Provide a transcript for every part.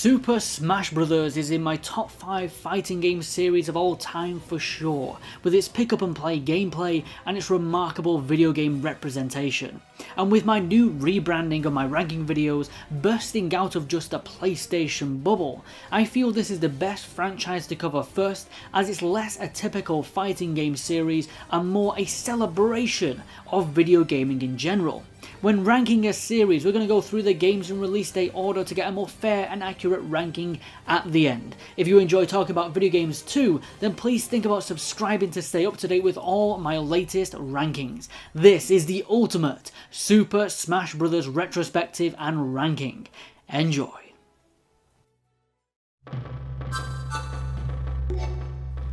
Super Smash Bros. Is in my top 5 fighting game series of all time for sure, with its pick up and play gameplay and its remarkable video game representation. And with my new rebranding of my ranking videos bursting out of just a PlayStation bubble, I feel this is the best franchise to cover first, as it's less a typical fighting game series and more a celebration of video gaming in general. When ranking a series, we're going to go through the games in release date order to get a more fair and accurate ranking at the end. If you enjoy talking about video games too, then please think about subscribing to stay up to date with all my latest rankings. This is the ultimate Super Smash Bros. Retrospective and ranking. Enjoy.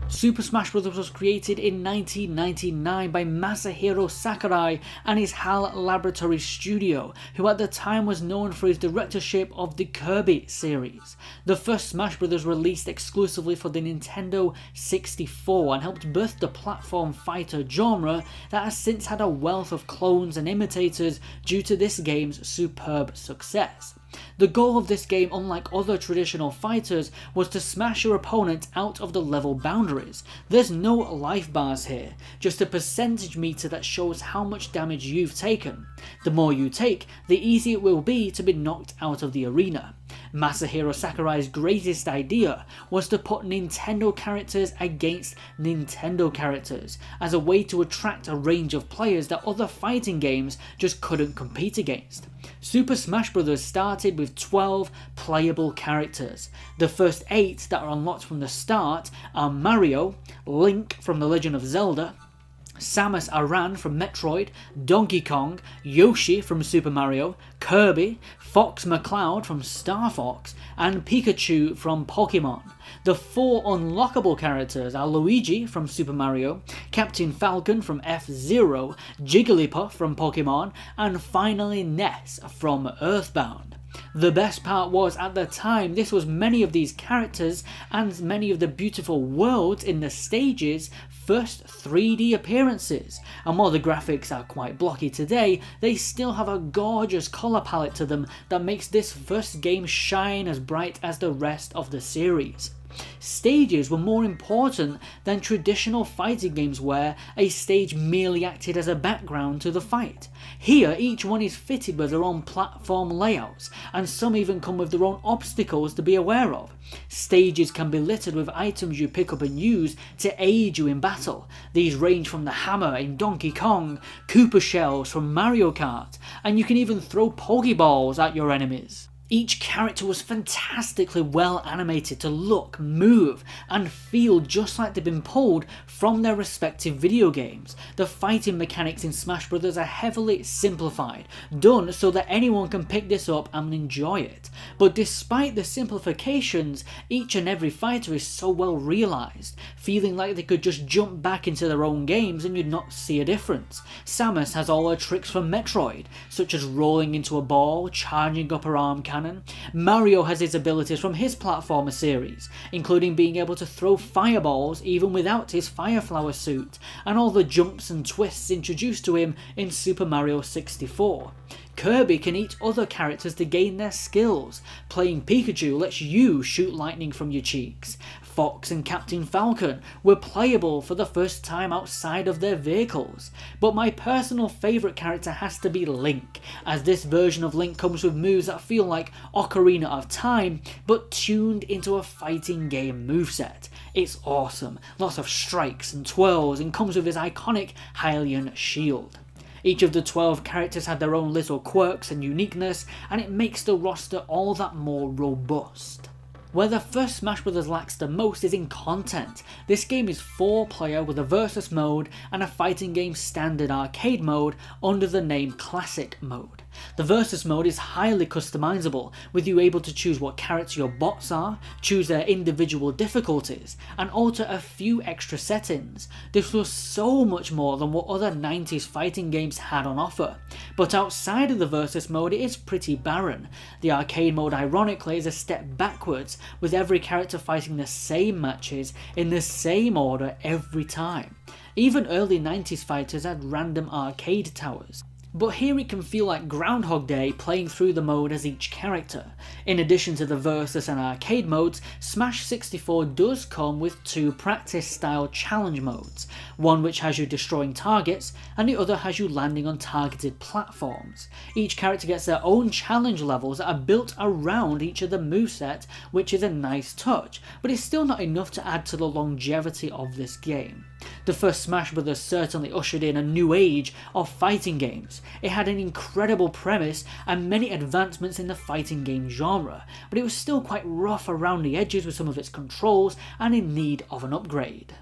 Super Smash Bros. Was created in 1999 by Masahiro Sakurai and his HAL Laboratory Studio, who at the time was known for his directorship of the Kirby series. The first Smash Bros. Released exclusively for the Nintendo 64 and helped birth the platform fighter genre that has since had a wealth of clones and imitators due to this game's superb success. The goal of this game, unlike other traditional fighters, was to smash your opponent out of the level boundaries. There's no life bars here, just a percentage meter that shows how much damage you've taken. The more you take, the easier it will be to be knocked out of the arena. Masahiro Sakurai's greatest idea was to put Nintendo characters against Nintendo characters as a way to attract a range of players that other fighting games just couldn't compete against. Super Smash Bros. Started with 12 playable characters. The first 8 that are unlocked from the start are Mario, Link from The Legend of Zelda, Samus Aran from Metroid, Donkey Kong, Yoshi from Super Mario, Kirby, Fox McCloud from Star Fox, and Pikachu from Pokemon. The 4 unlockable characters are Luigi from Super Mario, Captain Falcon from F-Zero, Jigglypuff from Pokemon, and finally Ness from Earthbound. The best part was, at the time, this was many of these characters and many of the beautiful worlds in the stages' first 3D appearances, and while the graphics are quite blocky today, they still have a gorgeous colour palette to them that makes this first game shine as bright as the rest of the series. Stages were more important than traditional fighting games where a stage merely acted as a background to the fight. Here, each one is fitted with their own platform layouts, and some even come with their own obstacles to be aware of. Stages can be littered with items you pick up and use to aid you in battle. These range from the hammer in Donkey Kong, Koopa shells from Mario Kart, and you can even throw Pokeballs at your enemies. Each character was fantastically well animated to look, move, and feel just like they've been pulled from their respective video games. The fighting mechanics in Smash Bros. Are heavily simplified, done so that anyone can pick this up and enjoy it. But despite the simplifications, each and every fighter is so well realised, feeling like they could just jump back into their own games and you'd not see a difference. Samus has all her tricks from Metroid, such as rolling into a ball, charging up her arm cannon. Mario has his abilities from his platformer series, including being able to throw fireballs even without his Fire Flower suit, and all the jumps and twists introduced to him in Super Mario 64. Kirby can eat other characters to gain their skills. Playing Pikachu lets you shoot lightning from your cheeks. Fox and Captain Falcon were playable for the first time outside of their vehicles. But my personal favourite character has to be Link, as this version of Link comes with moves that feel like Ocarina of Time, but tuned into a fighting game moveset. It's awesome, lots of strikes and twirls, and comes with his iconic Hylian shield. Each of the 12 characters had their own little quirks and uniqueness, and it makes the roster all that more robust. Where the first Smash Bros. Lacks the most is in content. This game is 4-player with a versus mode and a fighting game standard arcade mode under the name Classic mode. The versus mode is highly customizable, with you able to choose what character your bots are, choose their individual difficulties, and alter a few extra settings. This was so much more than what other 90s fighting games had on offer. But outside of the versus mode, it is pretty barren. The arcade mode, ironically, is a step backwards, with every character fighting the same matches in the same order every time. Even early 90s fighters had random arcade towers. But here it can feel like Groundhog Day playing through the mode as each character. In addition to the Versus and Arcade modes, Smash 64 does come with two practice-style challenge modes, one which has you destroying targets, and the other has you landing on targeted platforms. Each character gets their own challenge levels that are built around each of the moveset, which is a nice touch, but it's still not enough to add to the longevity of this game. The first Smash Bros. Certainly ushered in a new age of fighting games. It had an incredible premise and many advancements in the fighting game genre, but it was still quite rough around the edges with some of its controls and in need of an upgrade.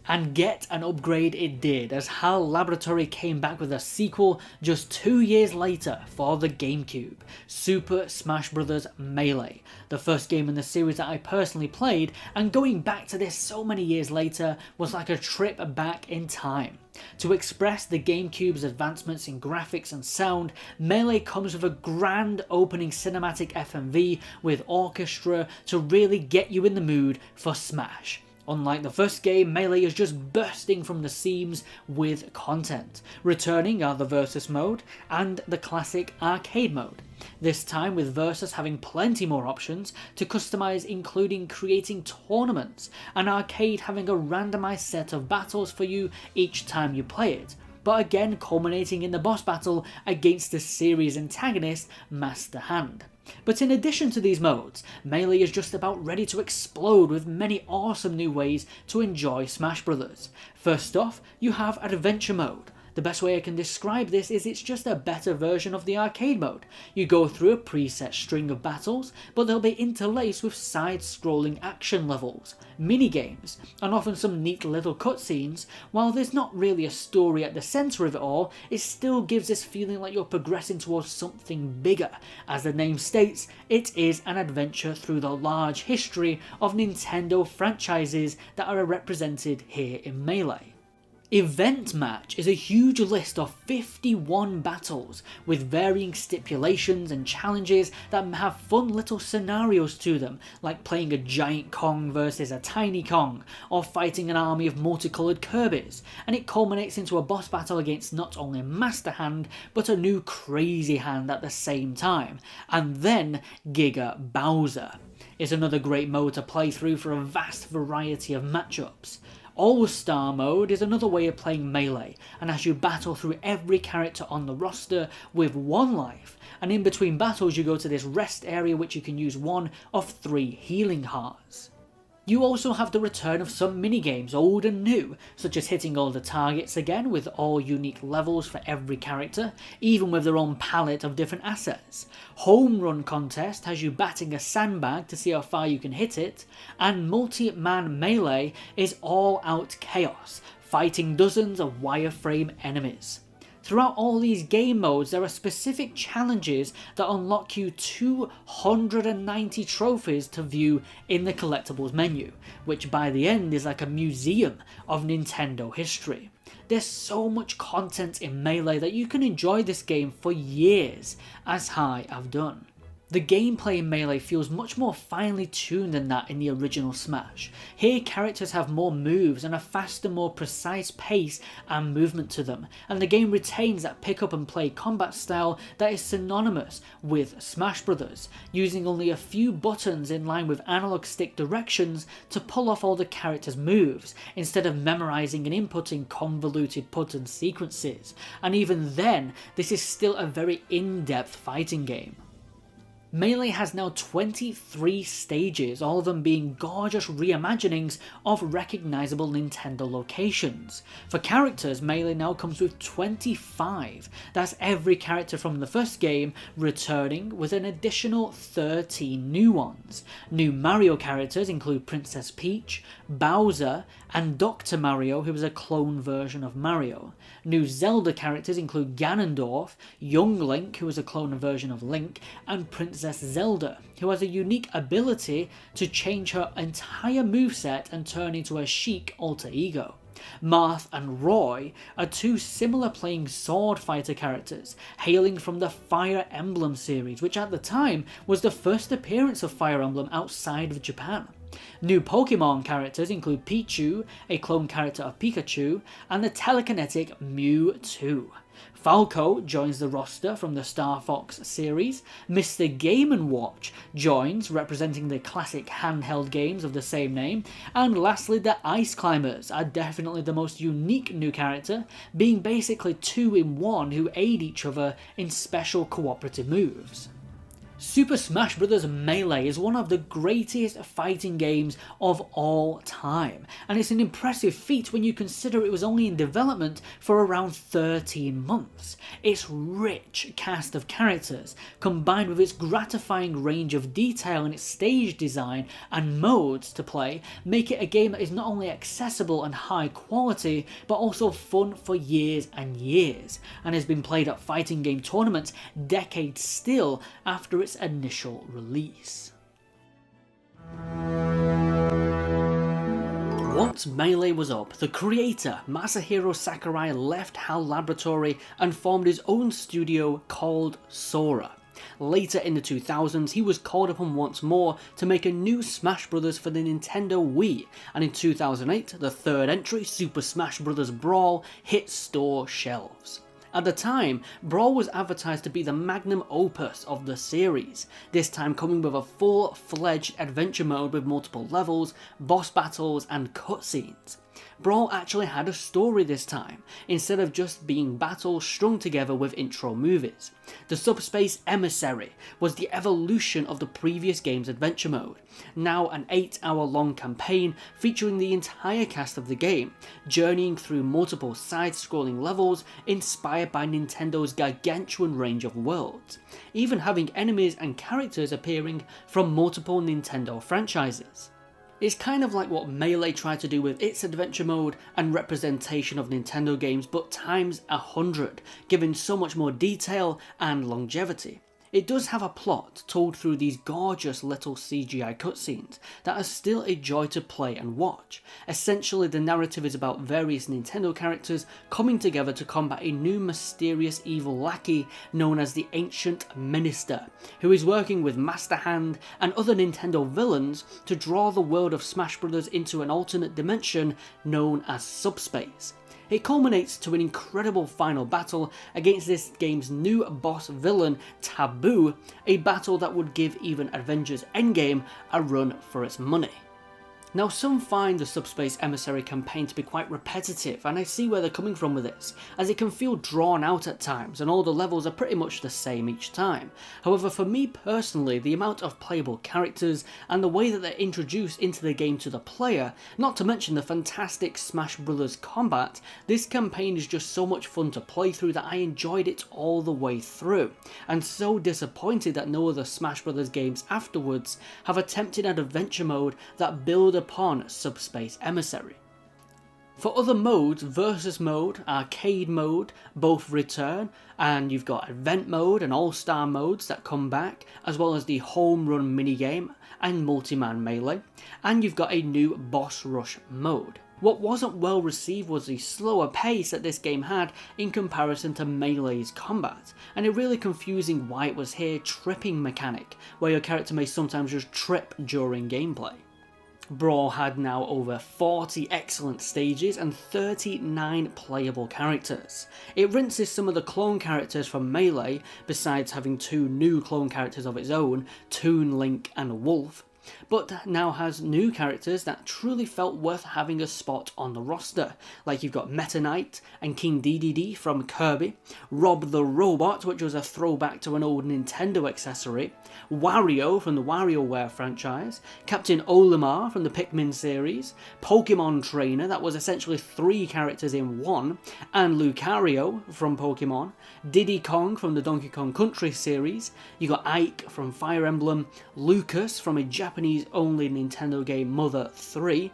And get an upgrade it did, as HAL Laboratory came back with a sequel just 2 years later for the GameCube, Super Smash Bros. Melee, the first game in the series that I personally played, and going back to this so many years later was like a trip back in time. To express the GameCube's advancements in graphics and sound, Melee comes with a grand opening cinematic FMV with orchestra to really get you in the mood for Smash. Unlike the first game, Melee is just bursting from the seams with content. Returning are the Versus mode and the classic arcade mode. This time with Versus having plenty more options to customize, including creating tournaments, and arcade having a randomized set of battles for you each time you play it, but again culminating in the boss battle against the series antagonist Master Hand. But in addition to these modes, Melee is just about ready to explode with many awesome new ways to enjoy Smash Bros. First off, you have Adventure Mode. The best way I can describe this is it's just a better version of the arcade mode. You go through a preset string of battles, but they'll be interlaced with side-scrolling action levels, mini-games, and often some neat little cutscenes. While there's not really a story at the centre of it all, it still gives this feeling like you're progressing towards something bigger. As the name states, it is an adventure through the large history of Nintendo franchises that are represented here in Melee. Event Match is a huge list of 51 battles with varying stipulations and challenges that have fun little scenarios to them, like playing a giant Kong versus a tiny Kong, or fighting an army of multicoloured Kirbys, and it culminates into a boss battle against not only Master Hand, but a new Crazy Hand at the same time, and then Giga Bowser. It's another great mode to play through for a vast variety of matchups. All-Star mode is another way of playing Melee, and as you battle through every character on the roster with 1 life, and in between battles you go to this rest area which you can use 1 of 3 healing hearts. You also have the return of some minigames, old and new, such as hitting all the targets again with all unique levels for every character, even with their own palette of different assets. Home Run Contest has you batting a sandbag to see how far you can hit it, and Multi-Man Melee is all-out chaos, fighting dozens of wireframe enemies. Throughout all these game modes, there are specific challenges that unlock you 290 trophies to view in the collectibles menu, which by the end is like a museum of Nintendo history. There's so much content in Melee that you can enjoy this game for years, as I have done. The gameplay in Melee feels much more finely tuned than that in the original Smash. Here characters have more moves and a faster, more precise pace and movement to them, and the game retains that pick up and play combat style that is synonymous with Smash Bros, using only a few buttons in line with analog stick directions to pull off all the characters' moves, instead of memorising and inputting convoluted button sequences, and even then, this is still a very in-depth fighting game. Melee has now 23 stages, all of them being gorgeous reimaginings of recognisable Nintendo locations. For characters, Melee now comes with 25, that's every character from the first game returning with an additional 13 new ones. New Mario characters include Princess Peach, Bowser, and Dr. Mario, who is a clone version of Mario. New Zelda characters include Ganondorf, Young Link, who is a clone version of Link, and Princess Zelda, who has a unique ability to change her entire moveset and turn into a chic alter ego. Marth and Roy are two similar playing sword fighter characters, hailing from the Fire Emblem series, which at the time was the first appearance of Fire Emblem outside of Japan. New Pokemon characters include Pichu, a clone character of Pikachu, and the telekinetic Mewtwo. Falco joins the roster from the Star Fox series, Mr. Game & Watch joins, representing the classic handheld games of the same name, and lastly the Ice Climbers are definitely the most unique new character, being basically two in one who aid each other in special cooperative moves. Super Smash Bros. Melee is one of the greatest fighting games of all time, and it's an impressive feat when you consider it was only in development for around 13 months. Its rich cast of characters, combined with its gratifying range of detail in its stage design and modes to play, make it a game that is not only accessible and high quality, but also fun for years and years, and has been played at fighting game tournaments decades still after its initial release. Once Melee was up, the creator Masahiro Sakurai left HAL Laboratory and formed his own studio called Sora. Later in the 2000s, he was called upon once more to make a new Smash Bros. For the Nintendo Wii, and in 2008, the third entry, Super Smash Bros. Brawl, hit store shelves. At the time, Brawl was advertised to be the magnum opus of the series, this time coming with a full-fledged adventure mode with multiple levels, boss battles and cutscenes. Brawl actually had a story this time, instead of just being battles strung together with intro movies. The Subspace Emissary was the evolution of the previous game's adventure mode, now an 8-hour-long campaign featuring the entire cast of the game, journeying through multiple side-scrolling levels inspired by Nintendo's gargantuan range of worlds, even having enemies and characters appearing from multiple Nintendo franchises. It's kind of like what Melee tried to do with its adventure mode and representation of Nintendo games, but times 100, giving so much more detail and longevity. It does have a plot told through these gorgeous little CGI cutscenes that are still a joy to play and watch. Essentially, the narrative is about various Nintendo characters coming together to combat a new mysterious evil lackey known as the Ancient Minister, who is working with Master Hand and other Nintendo villains to draw the world of Smash Bros. Into an alternate dimension known as Subspace. It culminates to an incredible final battle against this game's new boss villain, Taboo, a battle that would give even Avengers Endgame a run for its money. Now, some find the Subspace Emissary campaign to be quite repetitive, and I see where they're coming from with this, as it can feel drawn out at times and all the levels are pretty much the same each time. However, for me personally, the amount of playable characters and the way that they're introduced into the game to the player, not to mention the fantastic Smash Bros. Combat, this campaign is just so much fun to play through that I enjoyed it all the way through, and so disappointed that no other Smash Bros. Games afterwards have attempted an adventure mode that build upon Subspace Emissary. For other modes, Versus Mode, Arcade Mode, both return, and you've got Event Mode and All-Star modes that come back, as well as the Home Run minigame and Multi-Man Melee, and you've got a new Boss Rush mode. What wasn't well received was the slower pace that this game had in comparison to Melee's combat, and a really confusing why it was here tripping mechanic, where your character may sometimes just trip during gameplay. Brawl had now over 40 excellent stages and 39 playable characters. It rinses some of the clone characters from Melee, besides having two new clone characters of its own, Toon Link and Wolf, but now has new characters that truly felt worth having a spot on the roster, like you've got Meta Knight and King Dedede from Kirby, Rob the Robot, which was a throwback to an old Nintendo accessory, Wario from the WarioWare franchise, Captain Olimar from the Pikmin series, Pokemon Trainer, that was essentially 3 characters in one, and Lucario from Pokemon, Diddy Kong from the Donkey Kong Country series, you got Ike from Fire Emblem, Lucas from a Japanese-only Nintendo game Mother 3,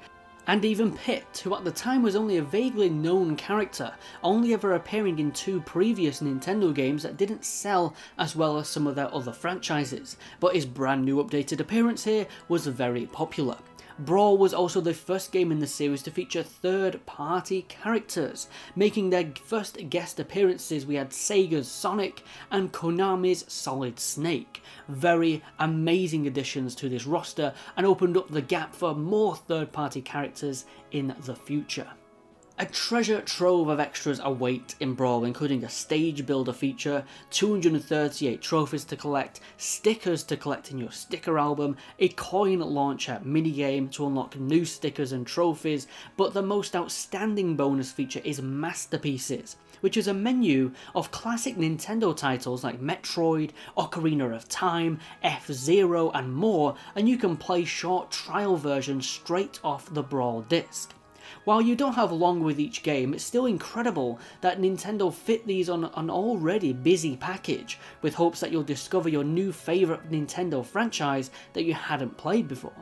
and even Pit, who at the time was only a vaguely known character, only ever appearing in 2 previous Nintendo games that didn't sell as well as some of their other franchises, but his brand new updated appearance here was very popular. Brawl was also the first game in the series to feature third-party characters. Making their first guest appearances, we had Sega's Sonic and Konami's Solid Snake. Very amazing additions to this roster and opened up the gap for more third-party characters in the future. A treasure trove of extras await in Brawl, including a stage builder feature, 238 trophies to collect, stickers to collect in your sticker album, a coin launcher minigame to unlock new stickers and trophies, but the most outstanding bonus feature is Masterpieces, which is a menu of classic Nintendo titles like Metroid, Ocarina of Time, F-Zero and more, and you can play short trial versions straight off the Brawl disc. While you don't have long with each game, it's still incredible that Nintendo fit these on an already busy package, with hopes that you'll discover your new favourite Nintendo franchise that you hadn't played before.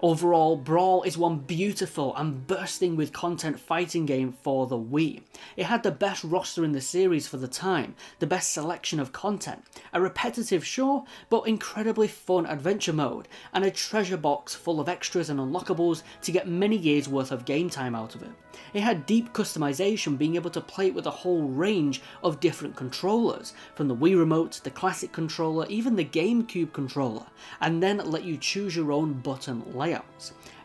Overall, Brawl is one beautiful and bursting with content fighting game for the Wii. It had the best roster in the series for the time, the best selection of content, a repetitive sure, but incredibly fun adventure mode, and a treasure box full of extras and unlockables to get many years worth of game time out of it. It had deep customization, being able to play it with a whole range of different controllers, from the Wii Remote, the classic controller, even the GameCube controller, and then let you choose your own button layout.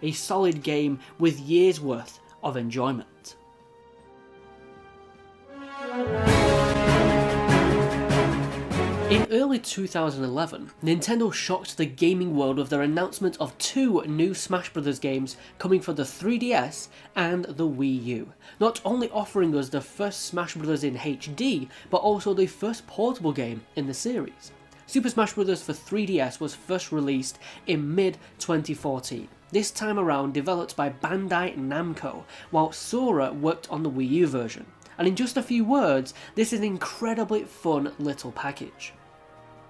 A solid game with years worth of enjoyment. In early 2011, Nintendo shocked the gaming world with their announcement of 2 new Smash Bros. Games coming for the 3DS and the Wii U, not only offering us the first Smash Bros. In HD, but also the first portable game in the series. Super Smash Bros. For 3DS was first released in mid-2014, this time around developed by Bandai Namco, while Sora worked on the Wii U version. And in just a few words, this is an incredibly fun little package.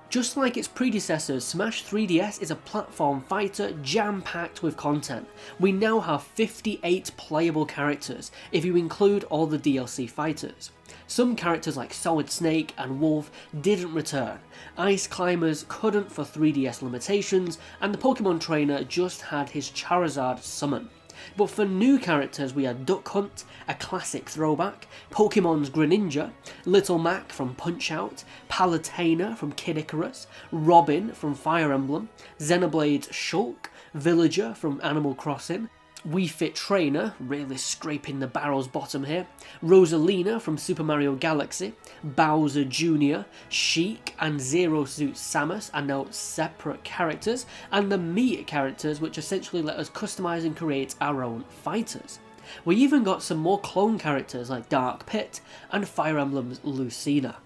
Just like its predecessors, Smash 3DS is a platform fighter jam-packed with content. We now have 58 playable characters, if you include all the DLC fighters. Some characters like Solid Snake and Wolf didn't return, Ice Climbers couldn't for 3DS limitations, and the Pokemon Trainer just had his Charizard summon. But for new characters we had Duck Hunt, a classic throwback, Pokemon's Greninja, Little Mac from Punch-Out, Palutena from Kid Icarus, Robin from Fire Emblem, Xenoblade's Shulk, Villager from Animal Crossing, Wii Fit Trainer, really scraping the barrel's bottom here, Rosalina from Super Mario Galaxy, Bowser Jr., Sheik and Zero Suit Samus are now separate characters, and the Mii characters, which essentially let us customise and create our own fighters. We even got some more clone characters like Dark Pit and Fire Emblem's Lucina.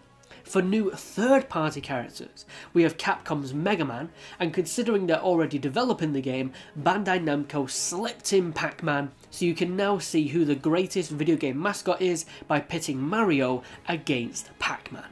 For new third-party characters, we have Capcom's Mega Man, and considering they're already developing the game, Bandai Namco slipped in Pac-Man, so you can now see who the greatest video game mascot is by pitting Mario against Pac-Man.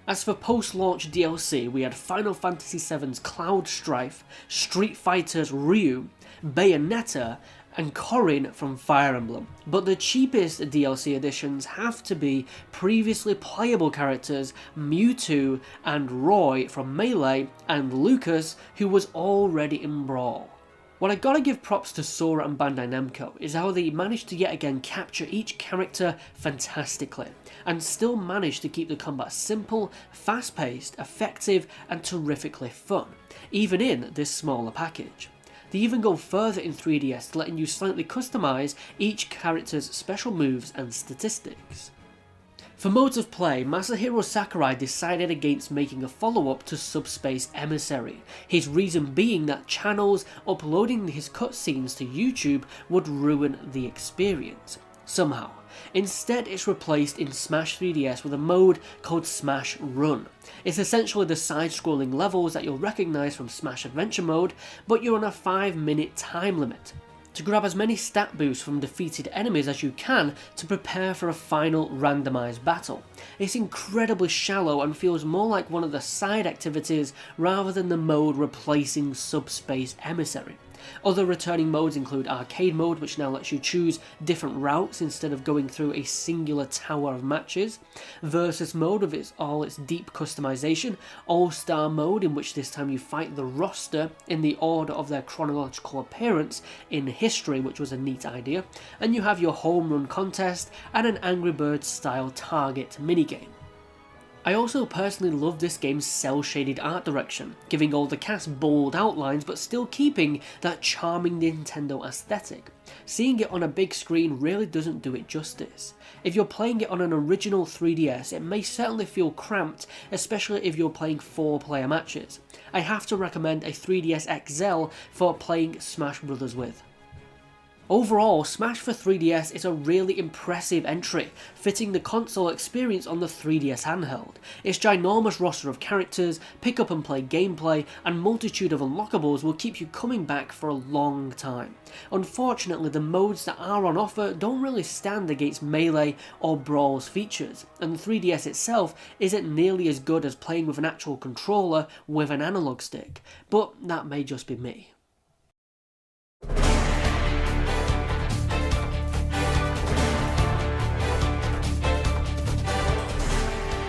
As for post-launch DLC, we had Final Fantasy VII's Cloud Strife, Street Fighter's Ryu, Bayonetta, and Corrin from Fire Emblem, but the cheapest DLC additions have to be previously playable characters Mewtwo and Roy from Melee, and Lucas, who was already in Brawl. What I gotta give props to Sora and Bandai Namco is how they managed to yet again capture each character fantastically, and still managed to keep the combat simple, fast-paced, effective and terrifically fun, even in this smaller package. They even go further in 3DS, letting you slightly customise each character's special moves and statistics. For modes of play, Masahiro Sakurai decided against making a follow-up to Subspace Emissary, his reason being that channels uploading his cutscenes to YouTube would ruin the experience. Somehow. Instead, it's replaced in Smash 3DS with a mode called Smash Run. It's essentially the side-scrolling levels that you'll recognise from Smash Adventure mode, but you're on a 5-minute time limit, to grab as many stat boosts from defeated enemies as you can to prepare for a final randomised battle. It's incredibly shallow and feels more like one of the side activities rather than the mode replacing Subspace Emissary. Other returning modes include Arcade Mode, which now lets you choose different routes instead of going through a singular tower of matches, Versus Mode with all its deep customization, All-Star Mode, in which this time you fight the roster in the order of their chronological appearance in history, which was a neat idea, and you have your home run contest and an Angry Birds style target minigame. I also personally love this game's cel-shaded art direction, giving all the cast bold outlines but still keeping that charming Nintendo aesthetic. Seeing it on a big screen really doesn't do it justice. If you're playing it on an original 3DS, it may certainly feel cramped, especially if you're playing 4-player matches. I have to recommend a 3DS XL for playing Smash Bros. With. Overall, Smash for 3DS is a really impressive entry, fitting the console experience on the 3DS handheld. Its ginormous roster of characters, pick up and play gameplay, and multitude of unlockables will keep you coming back for a long time. Unfortunately, the modes that are on offer don't really stand against Melee or Brawl's features, and the 3DS itself isn't nearly as good as playing with an actual controller with an analog stick, but that may just be me.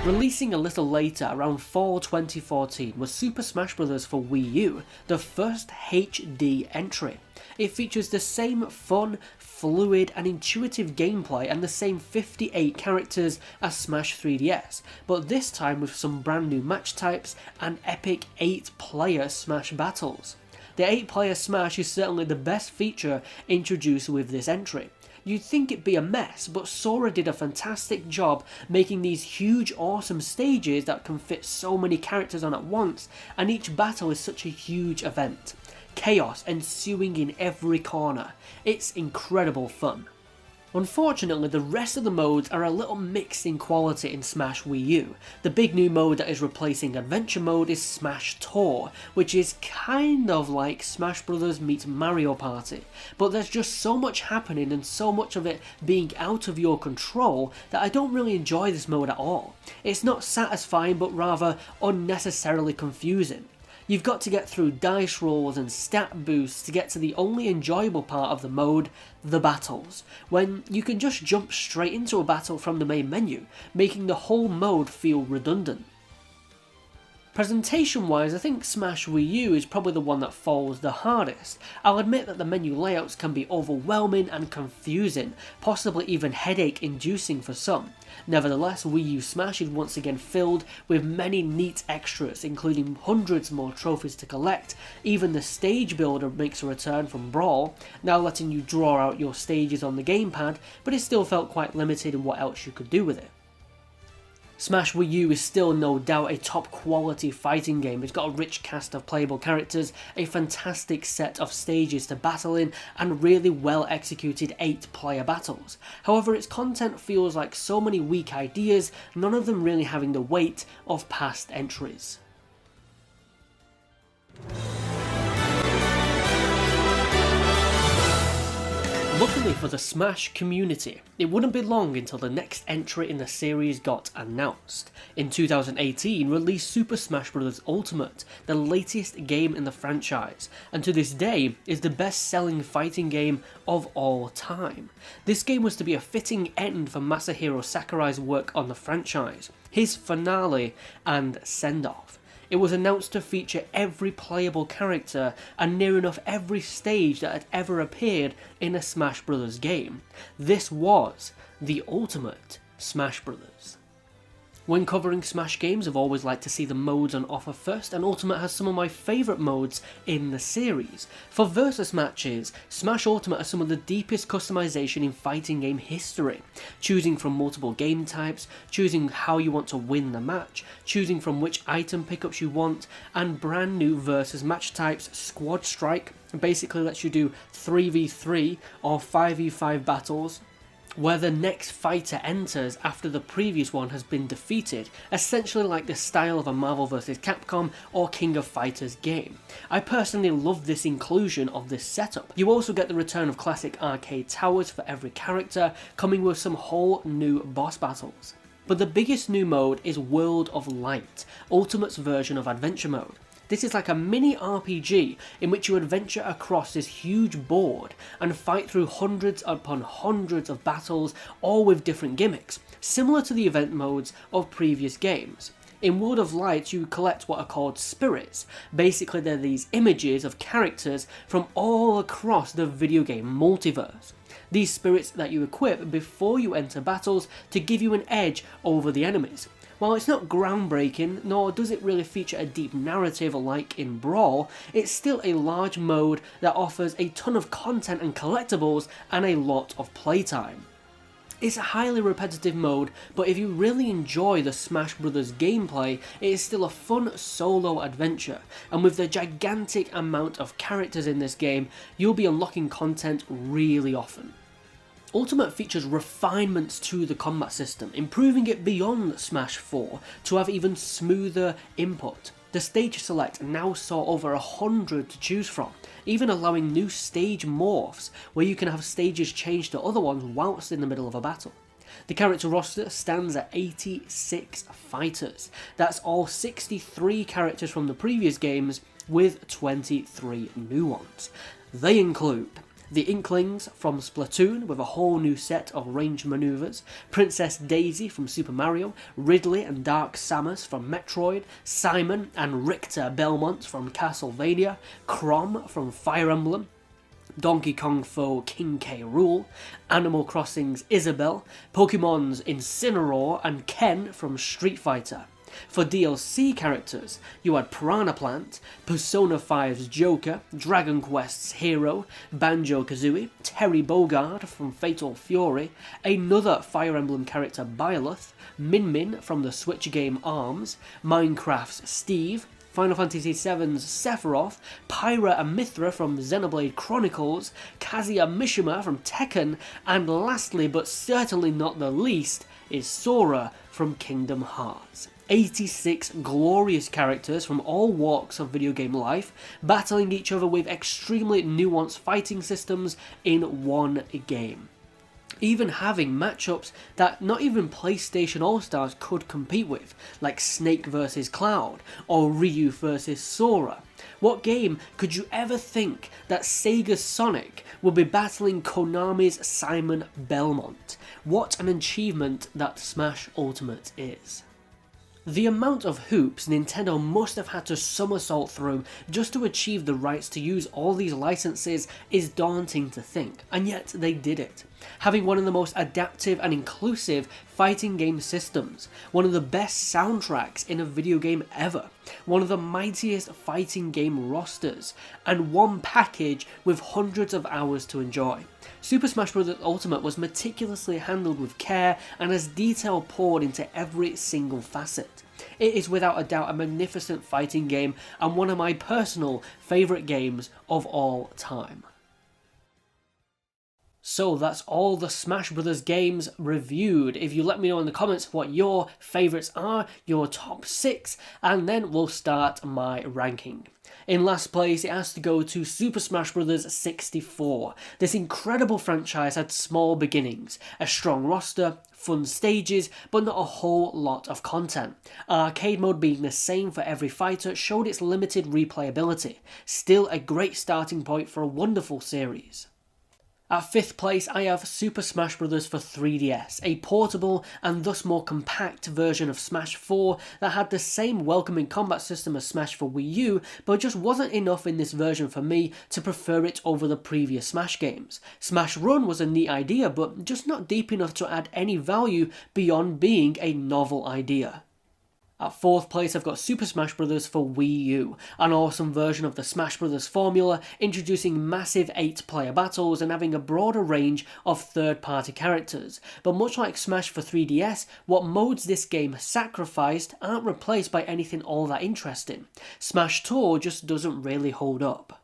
Releasing a little later, around fall 2014, was Super Smash Bros. For Wii U, the first HD entry. It features the same fun, fluid and intuitive gameplay and the same 58 characters as Smash 3DS, but this time with some brand new match types and epic 8-player Smash battles. The 8-player Smash is certainly the best feature introduced with this entry. You'd think it'd be a mess, but Sora did a fantastic job making these huge awesome stages that can fit so many characters on at once, and each battle is such a huge event. Chaos ensuing in every corner. It's incredible fun. Unfortunately, the rest of the modes are a little mixed in quality in Smash Wii U. The big new mode that is replacing Adventure Mode is Smash Tour, which is kind of like Smash Bros. Meets Mario Party, but there's just so much happening and so much of it being out of your control that I don't really enjoy this mode at all. It's not satisfying, but rather unnecessarily confusing. You've got to get through dice rolls and stat boosts to get to the only enjoyable part of the mode, the battles, when you can just jump straight into a battle from the main menu, making the whole mode feel redundant. Presentation wise, I think Smash Wii U is probably the one that falls the hardest. I'll admit that the menu layouts can be overwhelming and confusing, possibly even headache inducing for some. Nevertheless, Wii U Smash is once again filled with many neat extras, including hundreds more trophies to collect. Even the stage builder makes a return from Brawl, now letting you draw out your stages on the gamepad, but it still felt quite limited in what else you could do with it. Smash Wii U is still no doubt a top quality fighting game. It's got a rich cast of playable characters, a fantastic set of stages to battle in, and really well executed 8-player battles. However, its content feels like so many weak ideas, none of them really having the weight of past entries. Luckily for the Smash community, it wouldn't be long until the next entry in the series got announced. In 2018 released Super Smash Bros. Ultimate, the latest game in the franchise, and to this day is the best-selling fighting game of all time. This game was to be a fitting end for Masahiro Sakurai's work on the franchise, his finale and send-off. It was announced to feature every playable character and near enough every stage that had ever appeared in a Smash Bros. Game. This was the ultimate Smash Bros. When covering Smash games, I've always liked to see the modes on offer first, and Ultimate has some of my favourite modes in the series. For versus matches, Smash Ultimate has some of the deepest customization in fighting game history, choosing from multiple game types, choosing how you want to win the match, choosing from which item pickups you want, and brand new versus match types. Squad Strike basically lets you do 3v3 or 5v5 battles, where the next fighter enters after the previous one has been defeated, essentially like the style of a Marvel vs Capcom or King of Fighters game. I personally love this inclusion of this setup. You also get the return of classic arcade towers for every character, coming with some whole new boss battles. But the biggest new mode is World of Light, Ultimate's version of Adventure Mode. This is like a mini RPG in which you adventure across this huge board and fight through hundreds upon hundreds of battles, all with different gimmicks, similar to the event modes of previous games. In World of Light, you collect what are called spirits. Basically, they're these images of characters from all across the video game multiverse. These spirits that you equip before you enter battles to give you an edge over the enemies. While it's not groundbreaking, nor does it really feature a deep narrative like in Brawl, it's still a large mode that offers a ton of content and collectibles and a lot of playtime. It's a highly repetitive mode, but if you really enjoy the Smash Bros gameplay, it is still a fun solo adventure, and with the gigantic amount of characters in this game, you'll be unlocking content really often. Ultimate features refinements to the combat system, improving it beyond Smash 4 to have even smoother input. The stage select now saw over 100 to choose from, even allowing new stage morphs where you can have stages change to other ones whilst in the middle of a battle. The character roster stands at 86 fighters. That's all 63 characters from the previous games with 23 new ones. They include the Inklings from Splatoon with a whole new set of ranged maneuvers, Princess Daisy from Super Mario, Ridley and Dark Samus from Metroid, Simon and Richter Belmont from Castlevania, Chrom from Fire Emblem, Donkey Kong foe King K. Rool, Animal Crossing's Isabelle, Pokemon's Incineroar and Ken from Street Fighter. For DLC characters, you had Piranha Plant, Persona 5's Joker, Dragon Quest's Hero, Banjo-Kazooie, Terry Bogard from Fatal Fury, another Fire Emblem character Byleth, Min Min from the Switch game ARMS, Minecraft's Steve, Final Fantasy VII's Sephiroth, Pyra and Mithra from Xenoblade Chronicles, Kazuya Mishima from Tekken, and lastly but certainly not the least is Sora from Kingdom Hearts. 86 glorious characters from all walks of video game life, battling each other with extremely nuanced fighting systems in one game. Even having matchups that not even PlayStation All-Stars could compete with, like Snake vs Cloud or Ryu vs Sora. What game could you ever think that Sega's Sonic would be battling Konami's Simon Belmont? What an achievement that Smash Ultimate is. The amount of hoops Nintendo must have had to somersault through just to achieve the rights to use all these licenses is daunting to think, and yet they did it. Having one of the most adaptive and inclusive fighting game systems, one of the best soundtracks in a video game ever, one of the mightiest fighting game rosters, and one package with hundreds of hours to enjoy. Super Smash Bros. Ultimate was meticulously handled with care and has detail poured into every single facet. It is without a doubt a magnificent fighting game and one of my personal favourite games of all time. So that's all the Smash Bros. Games reviewed. If you let me know in the comments what your favourites are, your top 6, and then we'll start my ranking. In last place, it has to go to Super Smash Bros. 64. This incredible franchise had small beginnings, a strong roster, fun stages, but not a whole lot of content. Arcade mode being the same for every fighter showed its limited replayability. Still a great starting point for a wonderful series. At 5th place, I have Super Smash Bros. For 3DS, a portable and thus more compact version of Smash 4 that had the same welcoming combat system as Smash for Wii U, but just wasn't enough in this version for me to prefer it over the previous Smash games. Smash Run was a neat idea, but just not deep enough to add any value beyond being a novel idea. At 4th place, I've got Super Smash Bros. For Wii U, an awesome version of the Smash Bros. Formula, introducing massive 8-player battles and having a broader range of third-party characters. But much like Smash for 3DS, what modes this game sacrificed aren't replaced by anything all that interesting. Smash Tour just doesn't really hold up.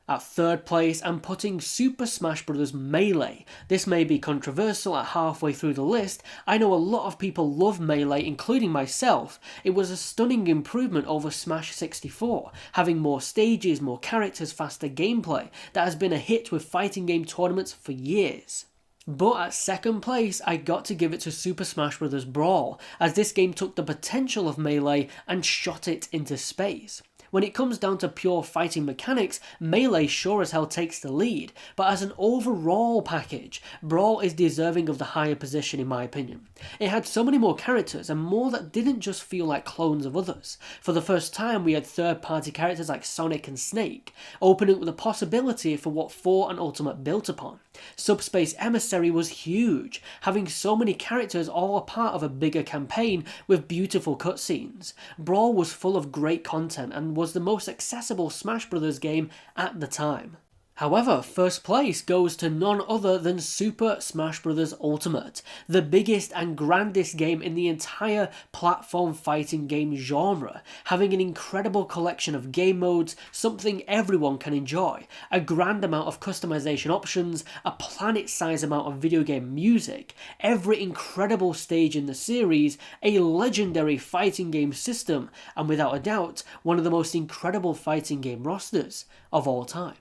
At 3rd place, I'm putting Super Smash Bros. Melee. This may be controversial at halfway through the list. I know a lot of people love Melee, including myself. It was a stunning improvement over Smash 64, having more stages, more characters, faster gameplay. That has been a hit with fighting game tournaments for years. But at 2nd place, I got to give it to Super Smash Bros. Brawl, as this game took the potential of Melee and shot it into space. When it comes down to pure fighting mechanics, Melee sure as hell takes the lead, but as an overall package, Brawl is deserving of the higher position in my opinion. It had so many more characters and more that didn't just feel like clones of others. For the first time we had third-party characters like Sonic and Snake, opening up the possibility for what 4 and Ultimate built upon. Subspace Emissary was huge, having so many characters all a part of a bigger campaign with beautiful cutscenes. Brawl was full of great content and was the most accessible Smash Bros. Game at the time. However, first place goes to none other than Super Smash Bros. Ultimate, the biggest and grandest game in the entire platform fighting game genre, having an incredible collection of game modes, something everyone can enjoy, a grand amount of customization options, a planet-sized amount of video game music, every incredible stage in the series, a legendary fighting game system, and without a doubt, one of the most incredible fighting game rosters of all time.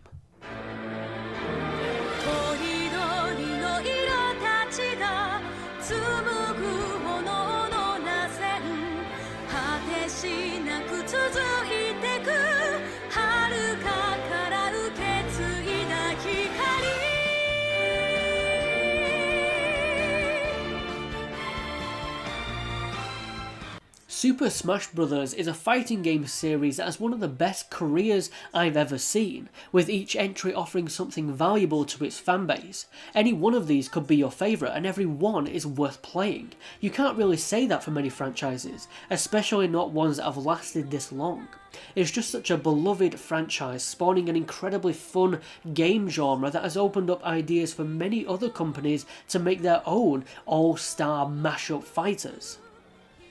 Super Smash Bros. Is a fighting game series that has one of the best careers I've ever seen, with each entry offering something valuable to its fanbase. Any one of these could be your favourite and every one is worth playing. You can't really say that for many franchises, especially not ones that have lasted this long. It's just such a beloved franchise, spawning an incredibly fun game genre that has opened up ideas for many other companies to make their own all-star mashup fighters.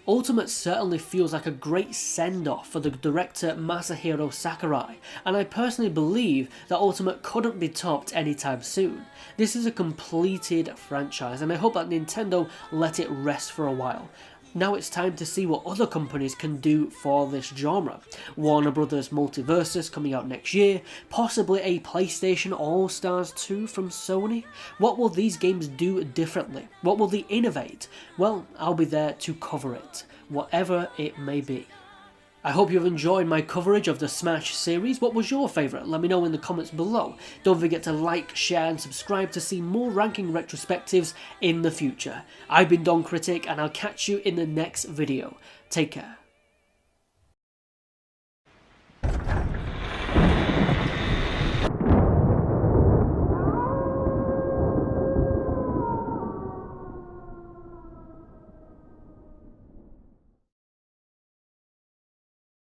Ultimate certainly feels like a great send-off for the director Masahiro Sakurai, and I personally believe that Ultimate couldn't be topped anytime soon. This is a completed franchise and I hope that Nintendo let it rest for a while. Now it's time to see what other companies can do for this genre. Warner Bros. Multiversus coming out next year, possibly a PlayStation All-Stars 2 from Sony. What will these games do differently? What will they innovate? Well, I'll be there to cover it, whatever it may be. I hope you've enjoyed my coverage of the Smash series. What was your favourite? Let me know in the comments below. Don't forget to like, share and subscribe to see more ranking retrospectives in the future. I've been Don Critic and I'll catch you in the next video. Take care.